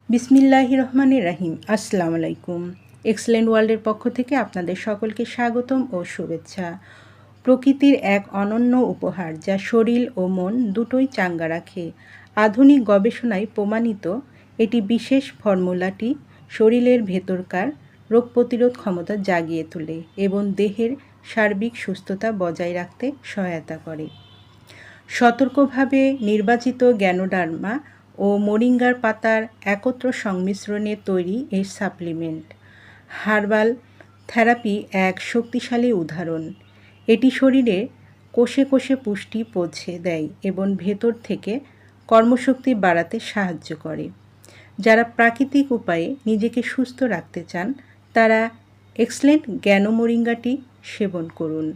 বিসমিল্লাহির রহমানির রহিম। আসসালামু আলাইকুম। এক্সেলেন্ট ওয়ার্ল্ডের পক্ষ থেকে আপনাদের সকলকে স্বাগতম ও শুভেচ্ছা। প্রকৃতির এক অনন্য উপহার যা শরীর ও মন দুটোই চাঙ্গা রাখে। আধুনিক গবেষণায় প্রমাণিত এটি বিশেষ ফর্মুলাটি শরীরের ভেতরকার রোগ প্রতিরোধ ক্ষমতা জাগিয়ে তোলে এবং দেহের সার্বিক সুস্থতা বজায় রাখতে সহায়তা করে। সতর্কভাবে নির্বাচিত গ্যানোডার্মা ও মোরিঙ্গার পাতার একত্র সংমিশ্রণে তৈরি এই সাপ্লিমেন্ট হার্বাল থেরাপি এক শক্তিশালী উদাহরণ। এটি শরীরে কোষে কোষে পুষ্টি পৌঁছে দেয় এবং ভেতর থেকে কর্মশক্তি বাড়াতে সাহায্য করে। যারা প্রাকৃতিক উপায়ে নিজেকে সুস্থ রাখতে চান তারা এক্সেলেন্ট গ্যানো মোরিঙ্গাটি সেবন করুন।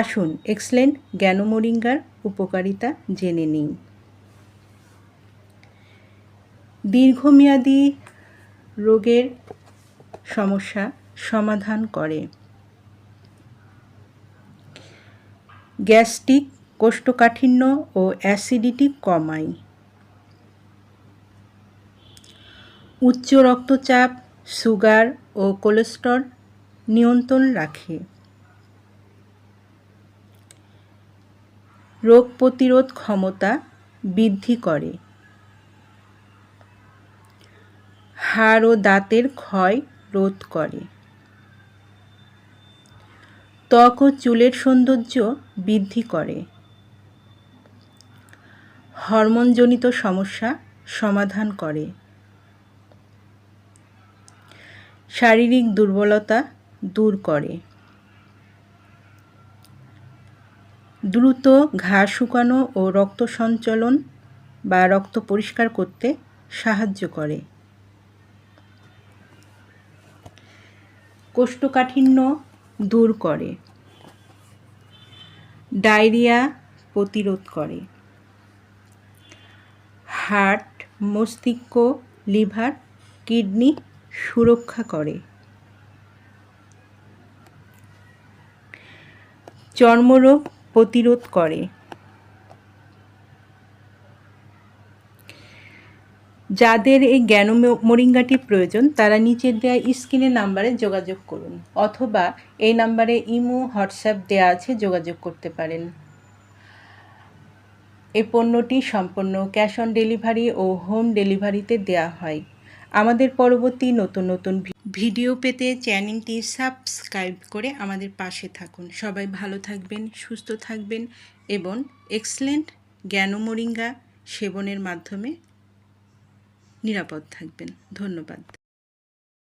আসুন এক্সেলেন্ট গ্যানো মোরিঙ্গার উপকারিতা জেনে নিই। দীর্ঘমেয়াদী রোগের সমস্যা সমাধান করে। গ্যাস্ট্রিক, কোষ্ঠকাঠিন্য ও অ্যাসিডিটি কমায়। উচ্চ রক্তচাপ, সুগার ও কোলেস্টেরল নিয়ন্ত্রণ রাখে। রোগ প্রতিরোধ ক্ষমতা বৃদ্ধি করে। হাড় ও দাঁতের ক্ষয় রোধ করে। ত্বক ও চুলের সৌন্দর্য বৃদ্ধি করে। হরমোনজনিত সমস্যা সমাধান করে। শারীরিক দুর্বলতা দূর করে। দ্রুত ঘা শুকানো ও রক্ত সঞ্চালন বা রক্ত পরিষ্কার করতে সাহায্য করে। কোষ্ঠকাঠিন্য দূর করে। ডায়রিয়া প্রতিরোধ করে। হার্ট, মস্তিষ্ক, লিভার, কিডনি সুরক্ষা করে। চর্মরোগ প্রতিরোধ করে। যাদের এই গ্যানো মোরিঙ্গাটি প্রয়োজন তারা নিচের দেওয়া স্ক্রিনের নাম্বারে যোগাযোগ করুন অথবা এই নাম্বারে ইমো, হোয়াটসঅ্যাপ দেওয়া আছে, যোগাযোগ করতে পারেন। এই পণ্যটি সম্পূর্ণ ক্যাশ অন ডেলিভারি ও হোম ডেলিভারিতে দেওয়া হয়। আমাদের পরবর্তী নতুন নতুন ভিডিও পেতে চ্যানেলটি সাবস্ক্রাইব করে আমাদের পাশে থাকুন। সবাই ভালো থাকবেন, সুস্থ থাকবেন এবং এক্সেলেন্ট গ্যানো মোরিঙ্গা সেবনের মাধ্যমে নিরাপদ থাকবেন। ধন্যবাদ।